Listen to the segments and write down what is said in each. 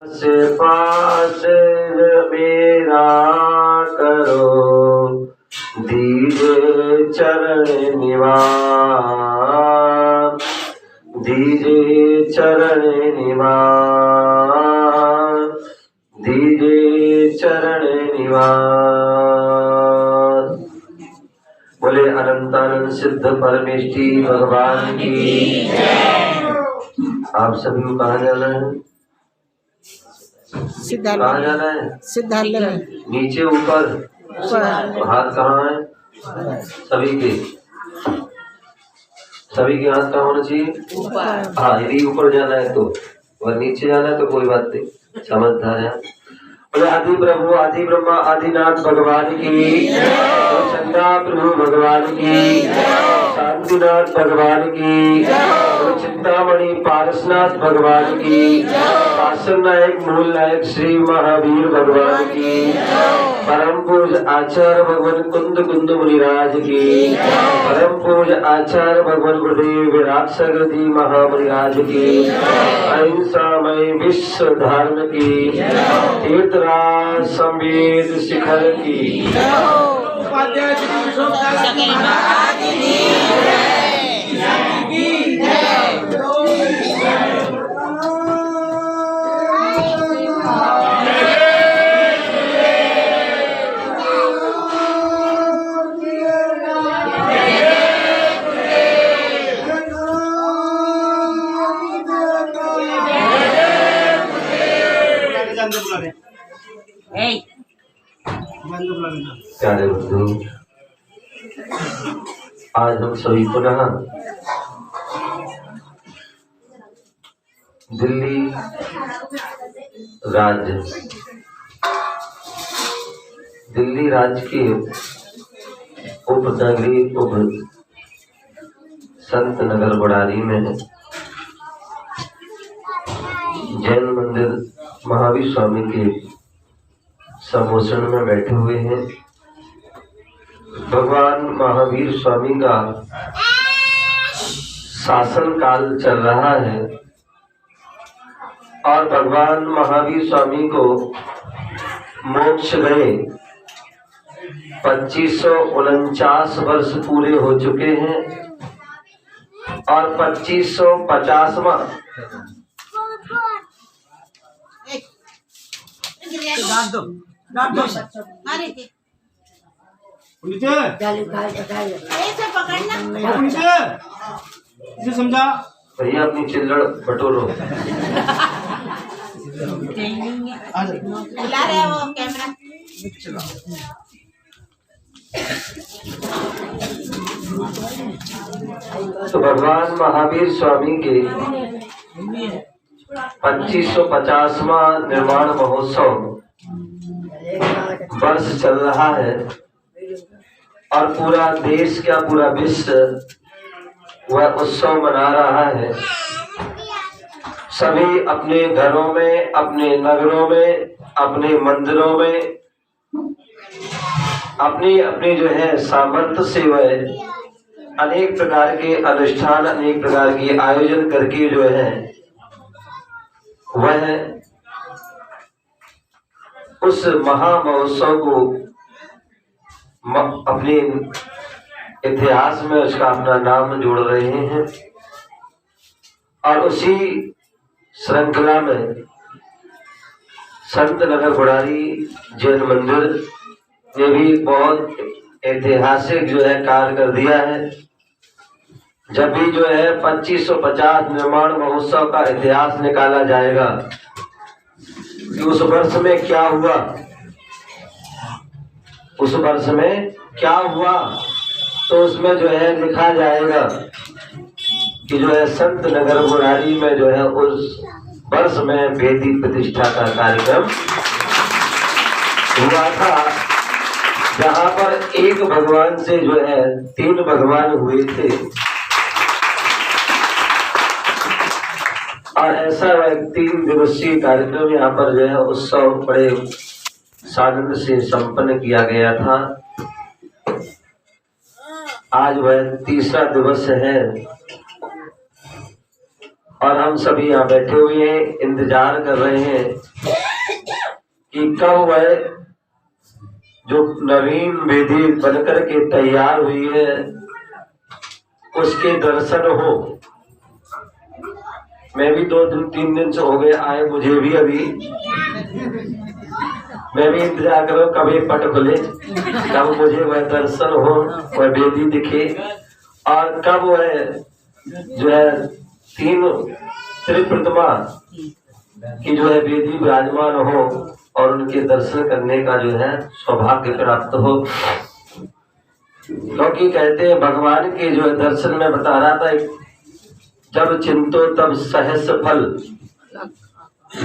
से पास मेरा करो दीजे चरण निवास, दीजे चरण निवास, दीजे चरण निवास। बोले अनंतानंद सिद्ध परमेष्टि भगवान की। आप सभी को कहाँ जाना है? कहाँ जाना है? सिद्धालय में। नीचे ऊपर? हाथ कहाँ है सभी के? सभी के हाथ कहाँ होना चाहिए? ऊपर। हाँ, यदि ऊपर जाना है तो, और नीचे जाना है तो कोई बात नहीं, समझदार है। बोले आदि प्रभु आदि ब्रह्मा आदिनाथ भगवान की, चंदा प्रभु भगवान की, शांतिनाथ भगवान की, चिंतामणि पारसनाथ भगवान की, शासन नायक मूल नायक श्री महावीर भगवान की, परम पूज आचार्य भगवान कुंद कुंद मुनिराज की, परम पूज आचार्य भगवान गुरुदेव विराट सागर जी महामुनिराज की, अहिंसामय विश्व धर्म की, तीर्थराज संवेद शिखर की। प्यारे बंधु, आज हम सभी पुनः दिल्ली राज्य के उपनगरी संत नगर बड़ारी में जैन मंदिर महावीर स्वामी के समोषण में बैठे हुए हैं। भगवान महावीर स्वामी का शासन काल चल रहा है और भगवान महावीर स्वामी को मोक्ष गए 2549 वर्ष पूरे हो चुके हैं और 2550वां समझा भैया अपनी चिल्लड़ बटोरो। चला रहे वो कैमरा। तो भगवान महावीर स्वामी के 2550वां निर्माण महोत्सव वर्ष चल रहा है और पूरा देश क्या पूरा विश्व वह उत्सव मना रहा है। सभी अपने घरों में, अपने नगरों में, अपने मंदिरों में अपनी अपनी जो है सामर्थ्य से वह अनेक प्रकार के अनुष्ठान, अनेक प्रकार के आयोजन करके जो है वह उस महा महोत्सव को अपने इतिहास में उसका अपना नाम जोड़ रहे हैं। और उसी श्रृंखला में संत नगर बुढ़ारी जैन मंदिर ने भी बहुत ऐतिहासिक जो है कार्य कर दिया है। जब भी जो है 2550 निर्माण महोत्सव का इतिहास निकाला जाएगा कि उस वर्ष में क्या हुआ, उस वर्ष में क्या हुआ, तो उसमें जो है लिखा जाएगा कि जो है संत नगर बुढ़ारी में जो है उस वर्ष में वेदी प्रतिष्ठा का कार्यक्रम हुआ था, जहाँ पर एक भगवान से जो है 3 भगवान हुए थे। और ऐसा 3 दिवसीय कार्यक्रम यहाँ पर जो है उत्सव बड़े सानंद से संपन्न किया गया था। आज वह तीसरा दिवस है और हम सभी यहाँ बैठे हुए हैं, इंतजार कर रहे हैं कि कब वह जो नवीन वेदी बनकर के तैयार हुई है उसके दर्शन हो। मैं भी 2-3 दिन से हो गए आए, मुझे भी अभी मैं भी इंतजार कर रहा हूँ कब ये पट खुले, कब मुझे वह दर्शन हो, वह वेदी दिखे और कब वह जो है 3 त्रिप्रतिमा की जो है वेदी विराजमान हो और उनके दर्शन करने का जो है सौभाग्य प्राप्त हो। क्योंकि कहते हैं भगवान के जो है दर्शन में बता रहा था, जब चिंतो तब सहस फल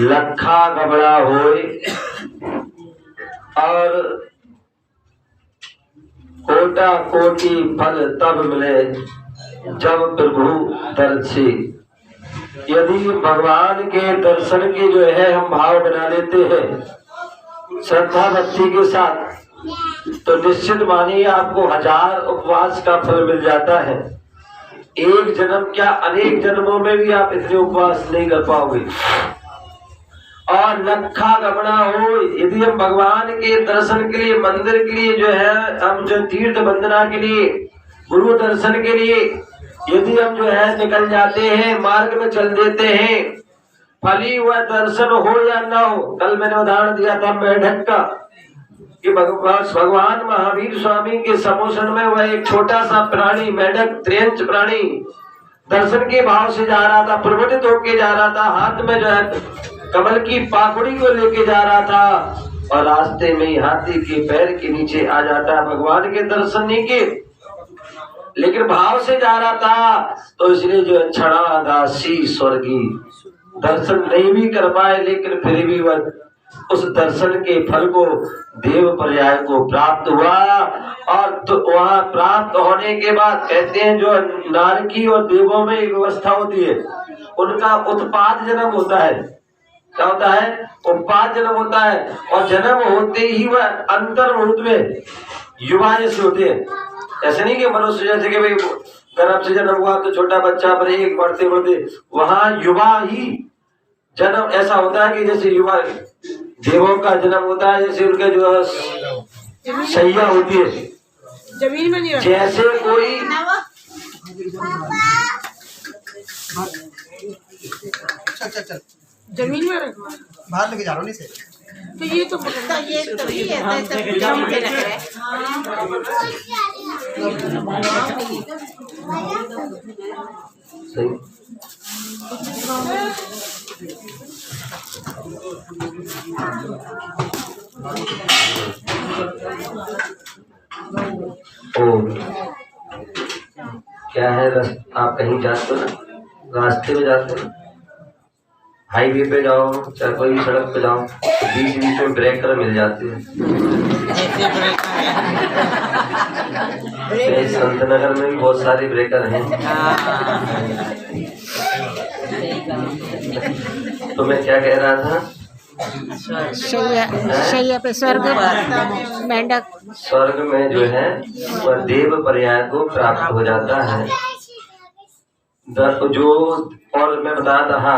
लखा गबड़ा होए और कोटा कोटि फल तब मिले जब प्रभु दर्शे। यदि भगवान के दर्शन के जो है हम भाव बना लेते हैं श्रद्धा भक्ति के साथ, तो निश्चित मानिए आपको 1000 उपवास का फल मिल जाता है। एक जन्म क्या अनेक जन्मों में भी आप इतने उपवास नहीं कर पाओगे। और लखा गमना हो, यदि हम भगवान के दर्शन के लिए, मंदिर के लिए जो है, हम जो तीर्थ वंदना के लिए, गुरु दर्शन के लिए यदि हम जो है निकल जाते हैं, मार्ग में चल देते हैं, फली हुआ दर्शन हो या ना हो। कल मैंने उदाहरण दिया था मेढक का कि भगवान महावीर स्वामी के समोसन में वह एक छोटा सा प्राणी मेढक, त्रेंच प्राणी दर्शन के भाव से जा रहा था, प्रवृत्त होके जा रहा था, हाथ में जो है कमल की पाखुड़ी को लेके जा रहा था और रास्ते में ही हाथी के पैर के नीचे आ जाता है। भगवान के दर्शन नहीं के लेकिन भाव से जा रहा था, तो इसलिए जो क्षणा दासी स्वर्गी दर्शन नहीं भी कर पाए, लेकिन फिर भी वह उस दर्शन के फल को देव पर्याय को प्राप्त हुआ। और तो वहां प्राप्त होने के बाद कहते हैं जो नारकी और देवों में एक व्यवस्था होती है, उनका उत्पाद जन्म होता है। क्या होता है? उत्पाद जन्म होता है। और जन्म होते ही वह अंतर्मुहूर्त में युवा जैसे होते हैं। ऐसे नहीं कि मनुष्य जैसे कि भाई गर्भ से जन्म हुआ तो छोटा बच्चा पर एक बढ़ते बढ़ते, वहां युवा ही जन्म ऐसा होता है कि जैसे युवा देवों का जन्म होता है, जैसे उनके जो सैया होती है, जमीन में नहीं जैसे कोई चल जमीन में रखवा बाहर लेके जा रहा हूँ इसे। तो ये तो ये जम के रख रहे सही। ओ क्या है, आप कहीं जाते हो ना, रास्ते में जाते हो, हाईवे पे जाओ चाहे कोई भी सड़क पे जाओ, तो बीच बीच में ब्रेकर मिल जाते हैं। संत नगर में भी बहुत सारे ब्रेकर हैं। तो मैं क्या कह रहा था, शैया पे स्वर्ग मेंढक स्वर्ग में जो है वह देव पर्याय को प्राप्त हो जाता है। जो और मैं बता रहा था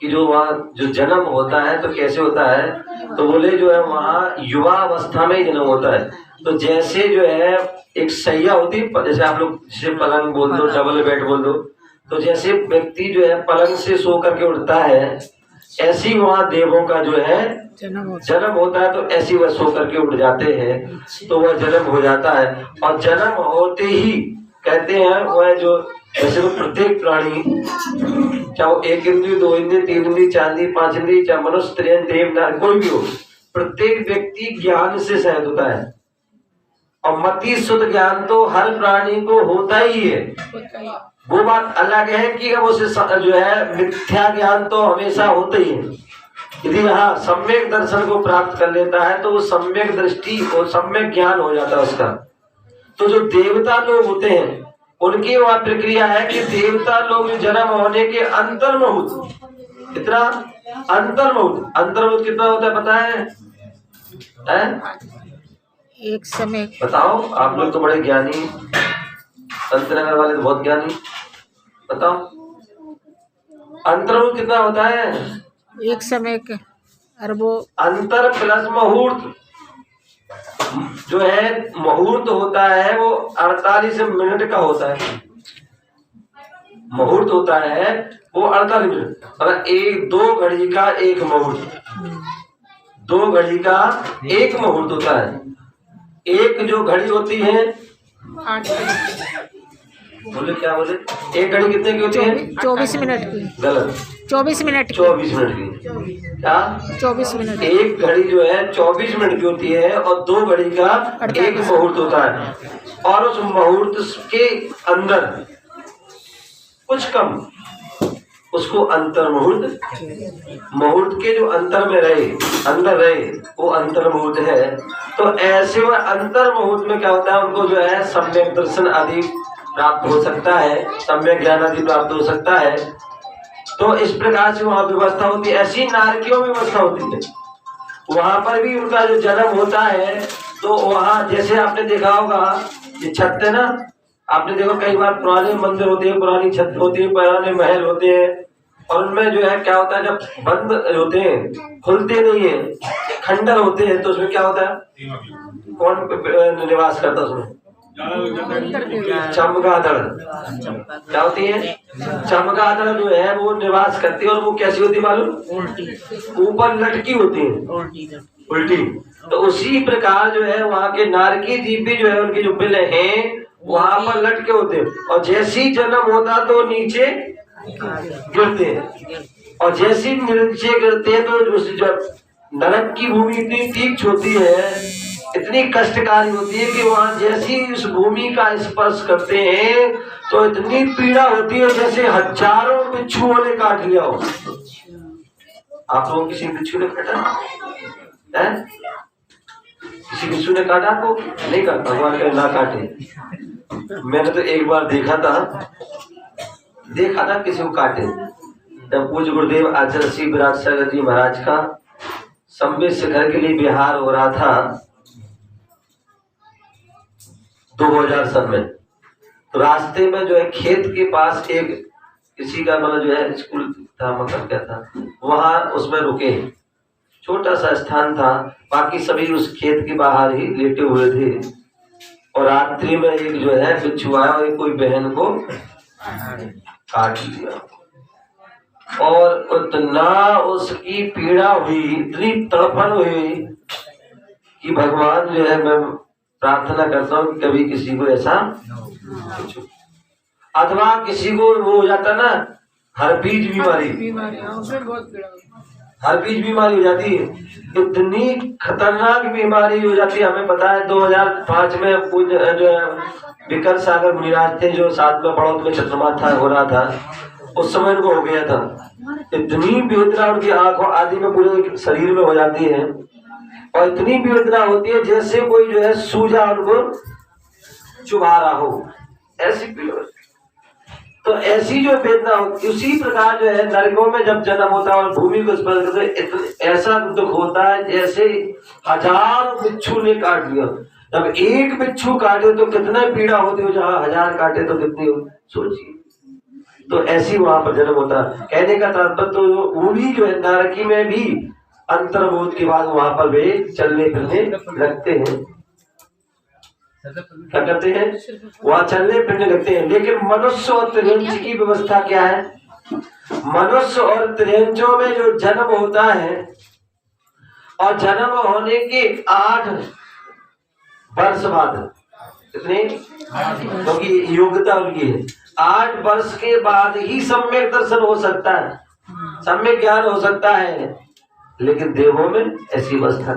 कि जो वहाँ जो जन्म होता है तो कैसे होता है, तो बोले जो है वहाँ युवा अवस्था में ही जन्म होता है। तो जैसे जो है एक सैया होती है, जैसे आप लोग जिसे पलंग बोल दो, डबल बेड बोल दो, तो जैसे व्यक्ति जो है पलंग से सो करके उठता है, ऐसी वहाँ देवों का जो है जन्म होता है, तो ऐसी वह सो करके उठ जाते हैं, तो वह जन्म हो जाता है। और जन्म होते ही कहते हैं वह जो वैसे तो प्रत्येक प्राणी, चाहे वो 1 इंद्रिय, 2 इंद्रिय, 3 इंद्रिय, 4 इंद्रिय, 5 इंद्रिय, चाहे मनुष्य, त्रियन, देव, नार, कोई भी हो, प्रत्येक व्यक्ति ज्ञान से सहत होता है। और मति शुद्ध ज्ञान तो हर प्राणी को होता ही है। वो बात अलग है कि अब उसे जो है मिथ्या ज्ञान तो हमेशा होता ही है। यदि यहाँ सम्यक दर्शन को प्राप्त कर लेता है तो वो सम्यक दृष्टि और सम्यक ज्ञान हो जाता है उसका। तो जो देवता लोग होते हैं उनकी वह प्रक्रिया है कि देवता लोग जन्म होने के अंतर्मुहूर्त, कितना अंतर्मुहूर्त कितना होता है पता है? एक समय बताओ, आप लोग तो बड़े ज्ञानी, संतनगर वाले तो बहुत ज्ञानी, बताओ अंतर्मुहूर्त कितना होता है? एक समय के अरबों। अंतर प्लस मुहूर्त जो है, मुहूर्त होता है वो 48 मिनट का होता है। मुहूर्त होता है वो 48 मिनट, मतलब एक 2 घड़ी का एक मुहूर्त, 2 घड़ी का एक मुहूर्त होता है। एक जो घड़ी होती है, 8 बोले क्या बोले, एक घड़ी कितने की होती है? 24 मिनट की। गलत, 24 मिनट की। 24 मिनट की। क्या? 24 मिनट। एक घड़ी जो है 24 मिनट की होती है और 2 घड़ी का एक मुहूर्त होता है। और उस मुहूर्त के अंदर कुछ कम, उसको अंतर मुहूर्त, मुहूर्त के जो अंतर में रहे, अंदर रहे, वो अंतर मुहूर्त है। तो ऐसे में अंतर मुहूर्त में क्या होता है, उनको जो है सम्यक दर्शन आदि प्राप्त हो सकता है, सम्यक ज्ञान आदि प्राप्त हो सकता है। तो इस प्रकार से वहां व्यवस्था होती है। ऐसी नारकियों में व्यवस्था होती है, वहां पर भी उनका जो जन्म होता है। तो वहां जैसे आपने देखा होगा, ये छत है ना, आपने देखो कई बार पुराने मंदिर होते हैं, पुरानी छत होती है, पुराने महल होते हैं, और उनमें जो है क्या होता है, जब बंद होते हैं, खुलते नहीं है, खंडर होते हैं, तो उसमें क्या होता है, कौन निवास करता है उसमें? चमगादड़। क्या होती है? चमगादड़ जो है वो निवास करती है, और वो कैसी होती है मालूम? ऊपर लटकी होती है, उल्टी। तो उसी प्रकार जो है वहाँ के नारकी जीव भी जो है, उनके जो बिल हैं वहां पर लटके होते हैं, और जैसी जन्म होता तो नीचे गिरते हैं, और जैसी नीचे गिरते हैं तो जो नरक की भूमि इतनी तीक्ष्ण होती है, इतनी कष्टकारी होती है कि वहां जैसी उस भूमि का स्पर्श करते हैं तो इतनी पीड़ा होती है जैसे हजारों बिच्छुओं ने काट लिया हो। आप लोगों किसी बिच्छू ने काटा है? किसी बिच्छू ने काटा आपको? नहीं काटा, भगवान करे ना काटे। मैंने तो एक बार देखा था किसी को काटे। जब पूज्य गुरुदेव आचार्य श्री विराट सागर जी महाराज का संवेद शिखर के लिए बिहार हो रहा था 2000 सन में, तो रास्ते में जो है खेत के पास एक किसी का मतलब जो है स्कूल था, मतलब क्या था, वहां उसमें रुके। छोटा सा स्थान था, बाकी सभी उस खेत के बाहर ही लेटे हुए थे, और रात्रि में एक जो है बिच्छू आया और कोई बहन को काट लिया, और उतना उसकी पीड़ा हुई, इतनी तड़फन हुई कि भगवान जो है, मैं प्रार्थना करता हूँ कि कभी किसी को ऐसा, अथवा किसी को वो हो जाता ना हर्पीज बीमारी, हर्पीज बीमारी हो जाती है, इतनी खतरनाक बीमारी हो जाती है। हमें पता है 2005 में जो है विकर सागर मुनिराज थे, जो साथ में बड़ौद में चंद्रमाथा हो रहा था, उस समय उनको हो गया था। इतनी वेदना उनकी आंखों आदि में पूरे शरीर में हो जाती है, और इतनी वेदना होती है जैसे कोई जो है सूजा उनको चुभा रहा हो, ऐसी पीड़ा। तो ऐसी जो वेदना होती, उसी प्रकार जो है नरकों में जब जन्म होता है और भूमि को स्पर्श करते, ऐसा दुख होता है जैसे हजार बिच्छू ने काट लिया। जब एक बिच्छू काटे तो कितना पीड़ा होती है, जहाँ 1000 काटे तो कितनी हो, सोचिए। तो ऐसी वहां पर जन्म होता है। कहने का तात्पर्य तो वो भी जो है नारकी में भी अंतर्मुहूर्त के बाद वहां पर वे चलने फिरने लगते हैं। क्या करते हैं? वहां चलने फिरने लगते हैं। लेकिन मनुष्य और त्रियंच की व्यवस्था क्या है? मनुष्य और त्रियंचों में जो जन्म होता है, और जन्म होने के 8 वर्ष बाद, कितने, क्योंकि योग्यता उनकी है, 8 वर्ष के बाद ही सम्यक दर्शन हो सकता है, सम्यक ज्ञान हो सकता है। लेकिन देवों में ऐसी अवस्था,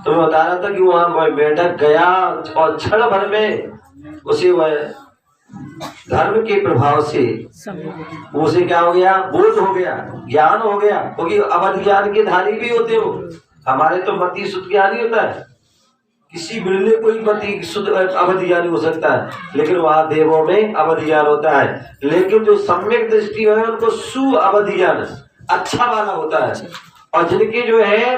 तो मैं बता रहा था कि वहां मेढक गया और क्षण भर में उसे वह धर्म के प्रभाव से उसे क्या हो गया, बोध हो गया, ज्ञान हो गया। क्योंकि अवध ज्ञान के धारी भी होते हो, हमारे तो मति शुद्ध ज्ञान ही होता है, किसी बिरले कोई मति शुद्ध अवध ज्ञान हो सकता है, लेकिन वहां देवों में अवध ज्ञान होता है। लेकिन जो सम्यक दृष्टि है उनको सु अवध ज्ञान अच्छा वाला होता है, और जिनकी जो है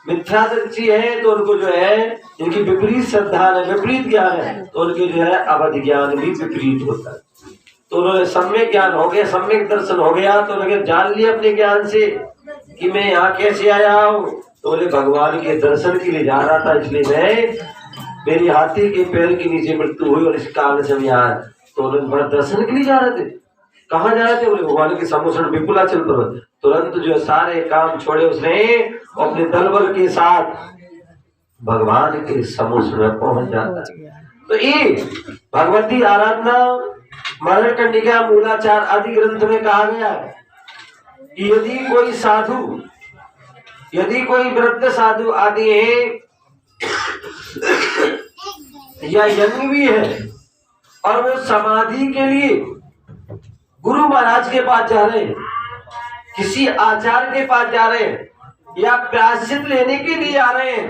मिथ्या दृष्टि है तो उनको जो है, जिनकी विपरीत श्रद्धा है, विपरीत ज्ञान है, तो उनके जो है अवध ज्ञान भी विपरीत होता है। तो उन्होंने सम्यक ज्ञान हो गया, सम्यक दर्शन हो गया, तो उन्होंने जान लिया अपने ज्ञान से कि मैं यहाँ कैसे आया हूँ। तो बोले भगवान के दर्शन के लिए जा रहा था, इसलिए मेरी हाथी के पैर के नीचे मृत्यु हुई और इस कारण से मैं यहाँ। तो उन्होंने दर्शन के लिए जा रहे थे। कहाँ जा रहे थे? बोले भगवान के सम्मुखन विपुलाचल पर्वत। तुरंत जो सारे काम छोड़े उसने, अपने दलबल के साथ भगवान के सम्मुख में पहुंच जाता है। तो ये भगवती आराधना मरण कंडिका मूलाचार आदि ग्रंथ में कहा गया है कि यदि कोई वृद्ध साधु आदि है या यज्ञ भी है और वो समाधि के लिए गुरु महाराज के पास जा रहे हैं, किसी आचार्य के पास जा रहे हैं, या प्रायश्चित लेने के लिए जा रहे हैं,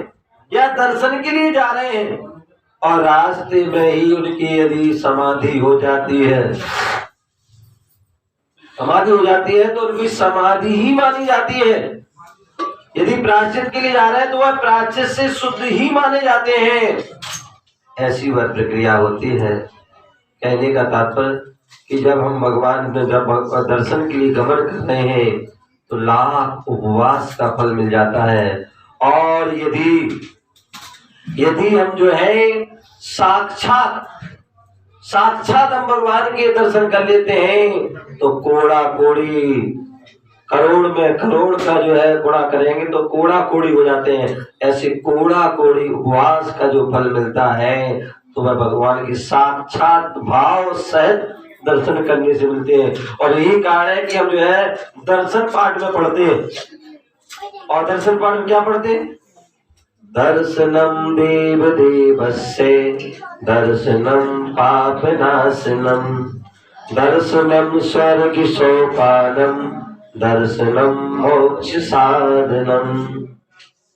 या दर्शन के लिए जा रहे हैं, और रास्ते में ही उनकी यदि समाधि हो जाती है, तो उनकी समाधि ही मानी जाती है। यदि प्रायश्चित के लिए जा रहे हैं तो वह प्रायश्चित से शुद्ध ही माने जाते हैं। ऐसी वह प्रक्रिया होती है। कहने का तात्पर्य कि जब हम भगवान जब दर्शन के लिए गमन कर रहे हैं तो लाख उपवास का फल मिल जाता है। और यदि हम जो है साक्षात हम भगवान के दर्शन कर लेते हैं तो कोड़ा कोड़ी करोड़ में करोड़ का जो है गुणा करेंगे तो कोड़ा कोड़ी हो जाते हैं। ऐसे कोड़ा कोड़ी उपवास का जो फल मिलता है तो वह भगवान के साक्षात भाव सहित दर्शन करने से मिलते हैं। और यही कारण है कि हम जो है दर्शन पाठ में पढ़ते हैं। और दर्शन पाठ में क्या पढ़ते हैं? दर्शनम देव देवस्य दर्शनम पापनाशनम दर्शनम स्वर्ग सोपानम दर्शनम मोक्ष साधनम।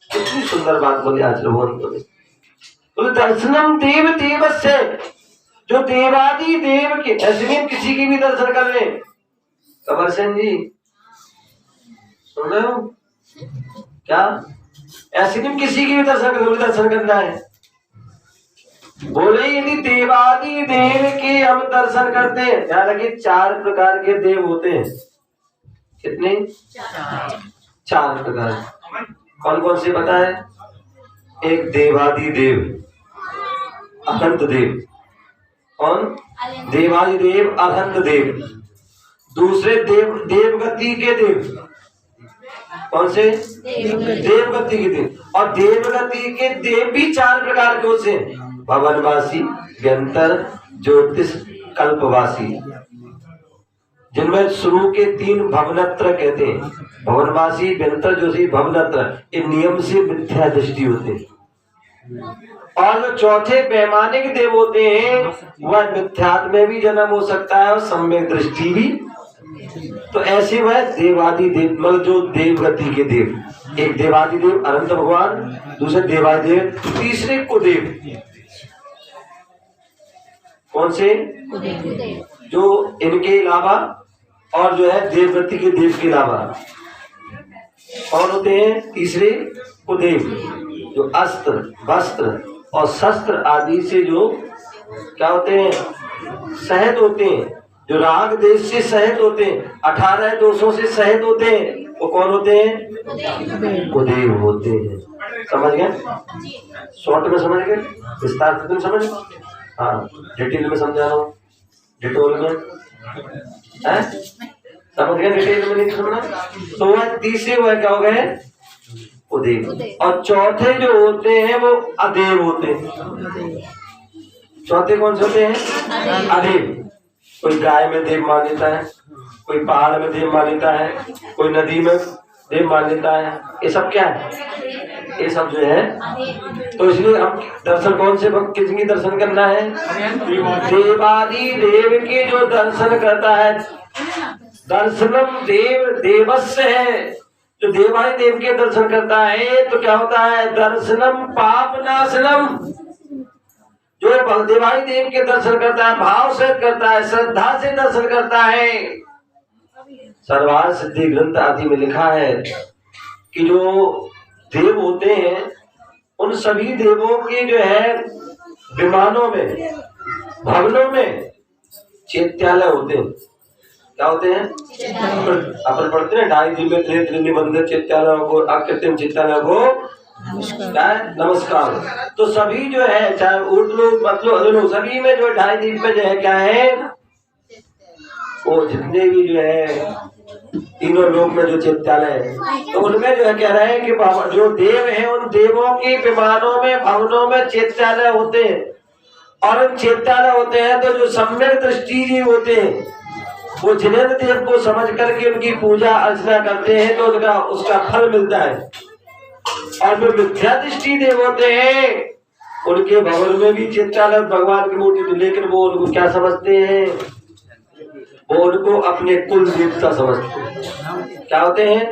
कितनी सुंदर बात बोली आचार्य बोले। तो दर्शनम देव देवस्य, जो देवादि देव के, ऐसे में किसी की भी दर्शन कर ले। कमर सेन जी सुन रहे हो क्या? ऐसे में किसी की भी दर्शन करना है। बोले यदि देवादि देव के हम दर्शन करते हैं, ध्यान रखिए 4 प्रकार के देव होते हैं। कितने? 4 प्रकार। कौन कौन से पता है? एक देवादि देव, अनंत देव। कौन? देवादि देव, अनंत देव। दूसरे देवगति के देव। कौन से? देवगति के देव। और देवगति के देव भी 4 प्रकार के होते हैं। भवनवासी, व्यंतर, ज्योतिष, कल्पवासी। जिनमें शुरू के 3 भवनत्र कहते हैं। भवनवासी, व्यंतर, ज्योतिष, भवनत्र। ये नियम से मिथ्या दृष्टि होते हैं। और जो चौथे वैमानिक देव होते हैं वह मिथ्यात्व में भी जन्म हो सकता है और सम्यक दृष्टि भी। तो ऐसे वह देवादि देव, मतलब जो देवगति के देव। एक देवादि देव अनंत भगवान, दूसरे देवादि देव, तीसरे कुदेव। कौन से? जो इनके अलावा और जो है देवगति के देव के अलावा कौन होते हैं? तीसरे कुदेव, जो अस्त्र, वस्त्र और शस्त्र आदि से जो क्या होते हैं? सहित होते हैं। जो राग देश से सहित होते हैं, 18 दोषों से सहित होते हैं, वो कौन होते हैं? कुदेव होते हैं। समझ गए? शॉर्ट में समझ गए? विस्तार से समझ? हाँ, डिटेल में समझा रहा हूँ। डिटेल में है? समझ गए? डिटेल में नहीं समझना तो वह तीसरे वह क्या हो गए? कुदेव। और चौथे जो होते हैं वो अदेव होते हैं। चौथे कौन से होते हैं? अदेव। कोई गाय में देव मान लेता है, कोई पहाड़ में देव मान लेता है, कोई नदी में देव मान लेता है। ये सब क्या है? ये सब जो है। तो इसलिए हम दर्शन कौन से किसकी दर्शन करना है? देवादि देव के जो दर्शन करता है। दर्शनम देव देवस्य है। जो देवादि देव के दर्शन करता है तो क्या होता है? दर्शनम पाप नाशनम। जो देवादि देव के दर्शन करता है, भाव से करता है, श्रद्धा से दर्शन करता है। सर्वार्थ सिद्धि ग्रंथ आदि में लिखा है कि जो देव होते हैं उन सभी देवों के जो है विमानों में, भवनों में चैत्यालय होते हैं। क्या होते हैं? अपन पढ़ते हैं 2.5 दिन में त्रिनेत्री मंदिर चैत्यालय को कृत्रिम चैत्यालय को क्या है? नमस्कार। तो सभी जो है चाहे उर्दू मतलब सभी में जो 2.5 दिन में जो है क्या है वो जितने भी जो है तीनों लोक में जो चैत्यालय है तो उनमें जो है कह रहे हैं कि जो देव हैं उन देवों की विमानों में भवनों में चैत्यालय होते हैं और उन चैत्यालय होते हैं तो जो सम्यक दृष्टि जी होते हैं वो जिनेन्द्र देव को समझ करके उनकी पूजा अर्चना करते हैं तो उनका उसका फल मिलता है। और जो मिथ्या दृष्टि देव होते हैं उनके भवन में भी चैत्यालय भगवान की मूर्ति लेकिन वो उनको क्या समझते हैं? वो उनको अपने कुल देवता समझते हैं। क्या होते हैं?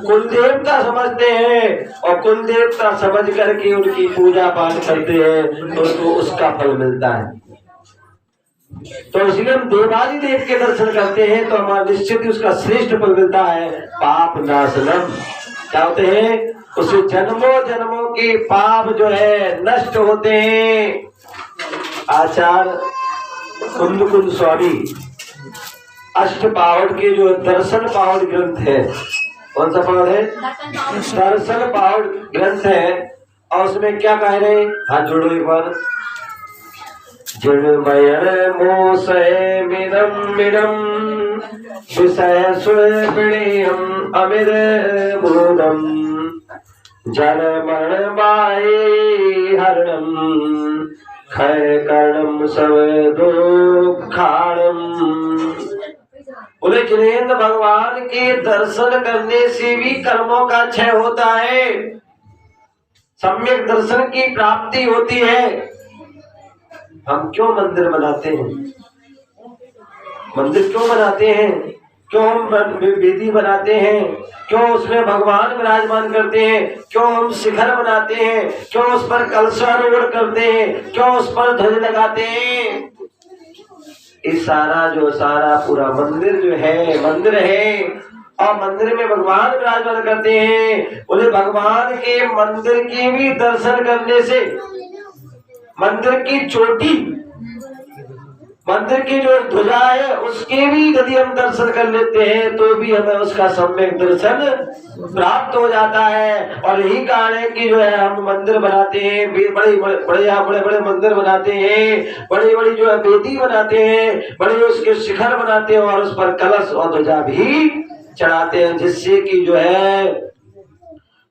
कुल देवता समझते हैं और कुल देवता समझ करके उनकी पूजा पाठ करते हैं तो उनको उसका फल मिलता है। तो इसलिए हम देवादि देव के दर्शन करते हैं तो हमारा निश्चित ही उसका श्रेष्ठ फल मिलता है, पाप नाशनम। क्या होते हैं? उससे जन्मों जन्मों के पाप जो है नष्ट होते हैं। आचार्य कुंद स्वामी अष्ट पावड़ के जो दर्शन पावड़ ग्रंथ है, कौन सा पावड़ है? दर्शन पावड़ ग्रंथ है और उसमें क्या कह रहे? हाथ जोड़ो एक बार। जिणमयण मोसय मिदम मिदम विषय सुरपिणीयम अमिर मूलम जल मरण बाए हरणम खय कर्णम सब दुखाणम। बोले जिनेन्द्र भगवान के दर्शन करने से भी कर्मों का क्षय होता है, सम्यक दर्शन की प्राप्ति होती है। हम क्यों मंदिर बनाते हैं? मंदिर क्यों बनाते हैं? क्यों हम वेदी बनाते हैं? क्यों उसमें भगवान विराजमान करते हैं? क्यों हम शिखर बनाते हैं? क्यों उस पर कलशारोहण करते हैं? क्यों उस पर ध्वज लगाते हैं? इस सारा पूरा मंदिर जो है मंदिर है और मंदिर में भगवान विराजमान करते हैं। बोले भगवान के मंदिर की भी दर्शन करने से मंदिर की चोटी मंदिर की जो ध्वजा है उसके भी यदि हम दर्शन कर लेते हैं तो भी हमें उसका सम्यक दर्शन प्राप्त हो जाता है। और यही कारण है कि जो है हम मंदिर बनाते हैं, बड़े बड़े मंदिर बनाते हैं, बड़ी बड़ी जो है वेदी बनाते हैं, बड़े उसके शिखर बनाते हैं और उस पर कलश और ध्वजा भी चढ़ाते हैं, जिससे कि जो है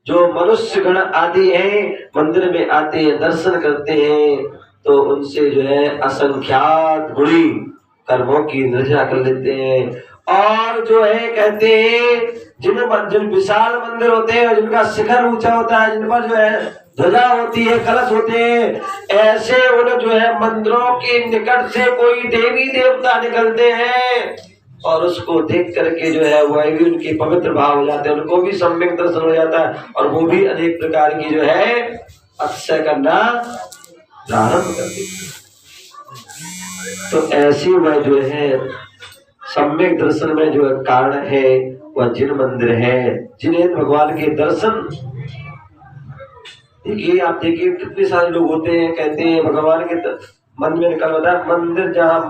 जो मनुष्य गण आदि हैं मंदिर में आते हैं दर्शन करते हैं तो उनसे जो है असंख्यात बुरी कर्मों की निर्जरा कर लेते हैं। और जो है कहते हैं जिन विशाल मंदिर होते हैं जिनका शिखर ऊंचा होता है, जिन पर जो है ध्वजा होती है, कलश होते हैं, ऐसे उन जो है मंदिरों के निकट से कोई देवी देवता निकलते हैं और उसको देख करके जो है वह भी उनके पवित्र भाव हो जाते हैं, उनको भी सम्यक दर्शन हो जाता है और वो भी अनेक प्रकार की जो है अक्षय करना प्रारंभ कर देते। तो ऐसी वह जो है सम्यक दर्शन में जो कारण है वह जिन मंदिर है जिन्हें भगवान के दर्शन। देखिए आप देखिए कितने सारे लोग होते हैं कहते हैं भगवान के मन में निकल होता है, मंदिर जहाँ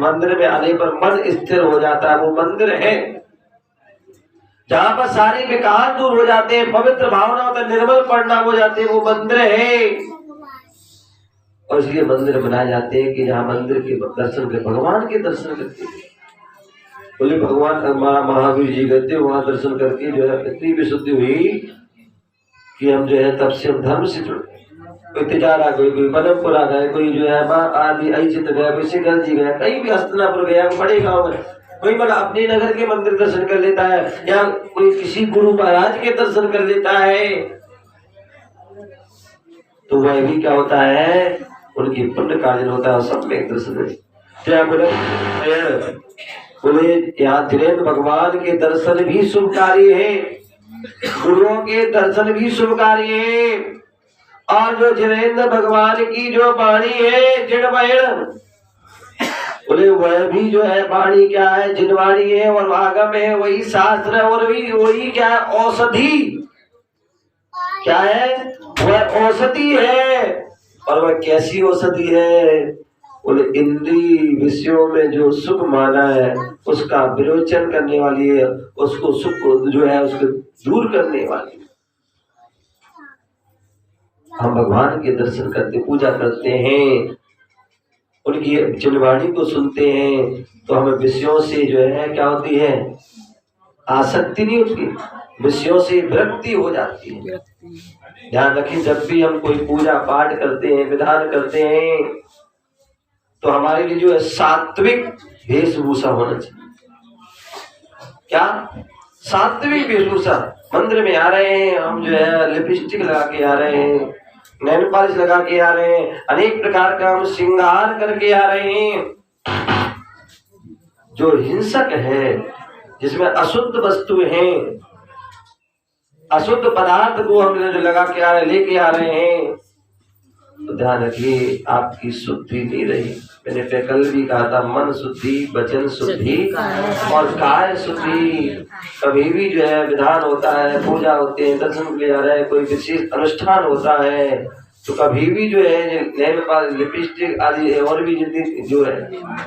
मंदिर में आने पर मन स्थिर हो जाता है वो मंदिर है, जहाँ पर सारे विकार दूर हो जाते हैं, पवित्र भावना होता है, निर्मल परिणाम हो जाते हैं, वो मंदिर है। और इसलिए मंदिर बनाए जाते हैं कि जहाँ मंदिर के दर्शन के भगवान के दर्शन करते हैं। बोले भगवान महावीर जी कहते हैं वहां दर्शन करके जो है इतनी विशुद्धि हुई कि हम जो है तब से हम धर्म से जुड़े। कोई तिजारा कोई पदमपुरा गए, कोई जो है आदि अचित गया, कोई शिखर जी गया, कहीं भी हस्तनापुर गया, बड़े गाँव में कोई मतलब अपने नगर के मंदिर दर्शन कर लेता है या कोई किसी गुरु महाराज के दर्शन कर लेता है तो वह भी क्या होता है उनकी पुण्य कार्य होता है। सम्यक दर्शन क्या बोले यहाँ जिनेन्द्र भगवान के दर्शन भी शुभ कार्य है, गुरुओं के दर्शन भी शुभ कार्य है। और जो जिनेन्द्र भगवान की जो वाणी है जिनवायण बोले वह भी जो है वाणी क्या है जिनवाणी है और आगम है, वही शास्त्र है और वही क्या है औषधि, क्या है वह औषधि है। और वह कैसी औषधि है उन इंद्रिय विषयों में जो सुख माना है उसका विरोचन करने वाली है, उसको सुख जो है उसको दूर करने वाली। हम भगवान के दर्शन करते, पूजा करते हैं, उनकी चिन्हवाणी को सुनते हैं, तो हमें विषयों से जो है क्या होती है, आसक्ति नहीं होती, विषयों से विरक्ति हो जाती है। ध्यान रखिए, जब भी हम कोई पूजा पाठ करते हैं, विधान करते हैं, तो हमारे लिए जो है सात्विक वेशभूषा होना चाहिए। क्या? सात्विक वेशभूषा। मंदिर में आ रहे हैं हम, जो है लिपस्टिक लगा के आ रहे हैं, नैन पॉलिश लगा के आ रहे हैं, अनेक प्रकार का हम श्रृंगार करके आ रहे हैं। जो हिंसक है, जिसमें अशुद्ध वस्तु हैं, अशुद्ध पदार्थ को हम जो लगा के आ रहे, लेके आ रहे हैं, तो ध्यान रखिए आपकी शुद्धि नहीं रही। मैंने कल भी कहा था, मन शुद्धि, वचन शुद्धि और काय शुद्धि। कभी भी जो है विधान होता है, पूजा होते हैं, दर्शन किया जा रहा है, कोई विशेष अनुष्ठान होता है, तो कभी भी जो है नैन पॉलिश, लिपस्टिक आदि और भी जितनी जो है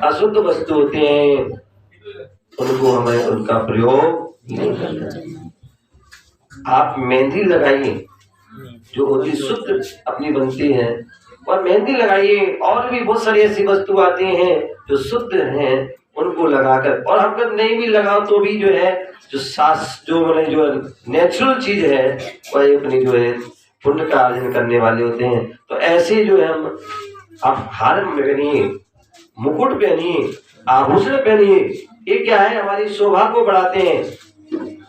अशुद्ध वस्तु होते हैं, उनको हमें उनका प्रयोग नहीं करना चाहिए। आप मेहंदी लगाइए, जो होती शुद्ध अपनी बनती है, और मेहंदी लगाइए, और भी बहुत सारी ऐसी वस्तु आती हैं जो शुद्ध हैं, उनको लगाकर, और हम अगर नहीं भी लगाओ तो भी जो है जो नेचुरल चीज है वह अपनी जो है पुण्य का अर्जन करने वाले होते हैं। तो ऐसे जो है हम, आप हार पहनिए, मुकुट पहनिए, आभूषण पहनिए, ये क्या है, हमारी शोभा को बढ़ाते हैं।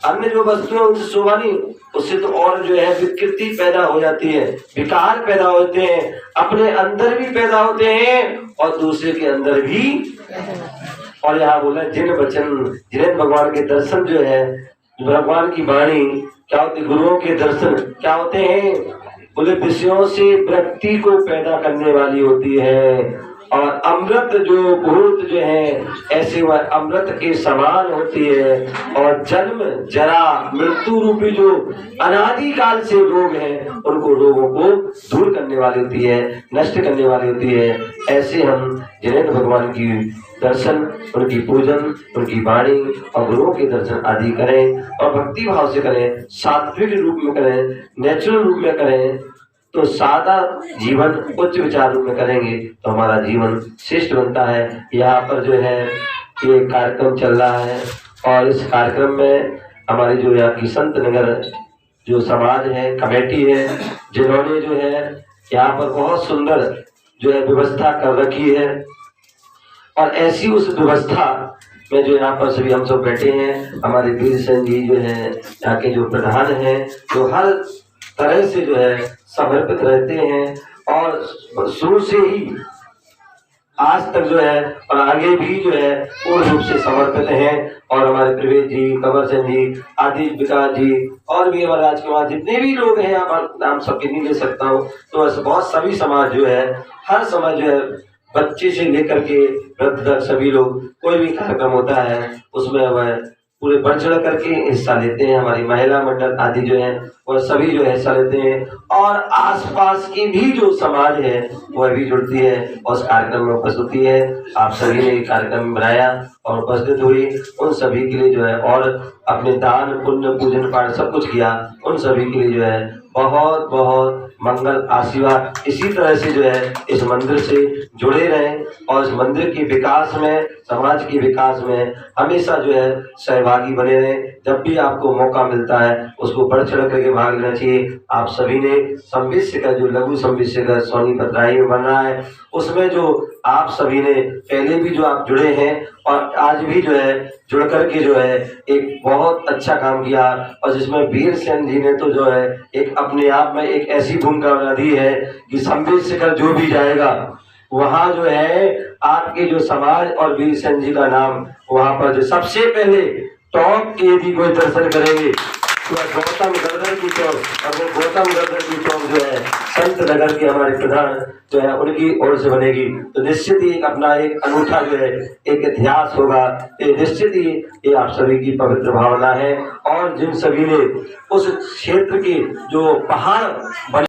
अन्य जो वस्तु है उनसे शोभा नहीं, उससे तो और जो है विकृति पैदा हो जाती है, विकार पैदा होते हैं, अपने अंदर भी पैदा होते हैं और दूसरे के अंदर भी। और यहाँ बोला जिन वचन, जिन भगवान के दर्शन जो है, भगवान की वाणी क्या होती, गुरुओं के दर्शन क्या होते हैं, बोले विषयों से विरक्ति को पैदा करने वाली होती है। और अमृत जो घूर्त जो है, ऐसे वह अमृत के समान होती है। और जन्म जरा मृत्यु रूपी जो अनादि काल से रोग हैं, उनको रोगों को दूर करने वाली होती है, नष्ट करने वाली होती है। ऐसे हम जिनेन्द्र भगवान की दर्शन, उनकी पूजन, उनकी वाणी और गुरुओं के दर्शन आदि करें, और भक्ति भाव से करें, सात्विक रूप में करें, नेचुरल रूप में करें, तो सादा जीवन उच्च विचार रूप में करेंगे तो हमारा जीवन श्रेष्ठ बनता है। यहाँ पर जो है ये कार्यक्रम चल रहा है, और इस कार्यक्रम में हमारी जो यहाँ की संत नगर जो समाज है, कमेटी है, जिन्होंने जो है यहाँ पर बहुत सुंदर जो है व्यवस्था कर रखी है। और ऐसी उस व्यवस्था में जो यहाँ पर सभी हम सब बैठे हैं, हमारे वीर सेन जी जो है यहाँ के जो प्रधान हैं, जो हर तरह से जो है समर्पित रहते हैं, और शुरू से ही आज तक जो है और आगे भी जो है पूर्ण रूप से समर्पित हैं। और हमारे प्रवेश जी, कंवर सेन जी आदि, विकास जी, और भी हमारे राजकुमार, जितने भी लोग हैं, आप नाम सबके नहीं ले सकता हूँ, तो ऐसे बहुत सभी समाज जो है, हर समाज जो है, बच्चे से लेकर के वृद्ध तक सभी लोग, कोई भी कार्यक्रम होता है उसमें वह पूरे बढ़ चढ़ करके हिस्सा लेते हैं। हमारी महिला मंडल आदि जो है वह सभी जो है हिस्सा लेते हैं, और आसपास की भी जो समाज है वह भी जुड़ती है और उस कार्यक्रम में उपस्थित होती है। आप सभी ने कार्यक्रम बनाया और उपस्थित हुई, उन सभी के लिए जो है, और अपने दान पुण्य पूजन पाठ सब कुछ किया, उन सभी के लिए जो है बहुत बहुत मंगल आशीर्वाद। इसी तरह से जो है इस मंदिर से जुड़े रहें, और इस मंदिर के विकास में, समाज के विकास में हमेशा जो है सहभागी बने रहें। जब भी आपको मौका मिलता है उसको बढ़ चढ़ करके भाग लेना चाहिए। आप सभी ने संविष्य का जो लघु संविष्य का सोनीपत राही में बन रहा है, उसमें जो आप सभी ने पहले भी जो आप जुड़े हैं और आज भी जो है जुड़ करके जो है एक बहुत अच्छा काम किया, और जिसमें वीर सेन जी ने तो जो है एक अपने आप में एक ऐसी भूमिका बना दी है कि संविष्य शिखर जो भी जाएगा वहाँ जो है आपके जो समाज और वीर सेन जी का नाम वहाँ पर जो सबसे पहले टॉप के यदि कोई दर्शन करेंगे तो गौतम गर्दन की चौक, और वो गौतम गर्दन की चौक जो है संत नगर के हमारे प्रधान जो है उनकी ओर से बनेगी। तो निश्चित ही अपना एक अनूठा जो है एक इतिहास होगा। ये निश्चित ही ये आप सभी की पवित्र भावना है, और जिन सभी ने उस क्षेत्र के जो पहाड़ बने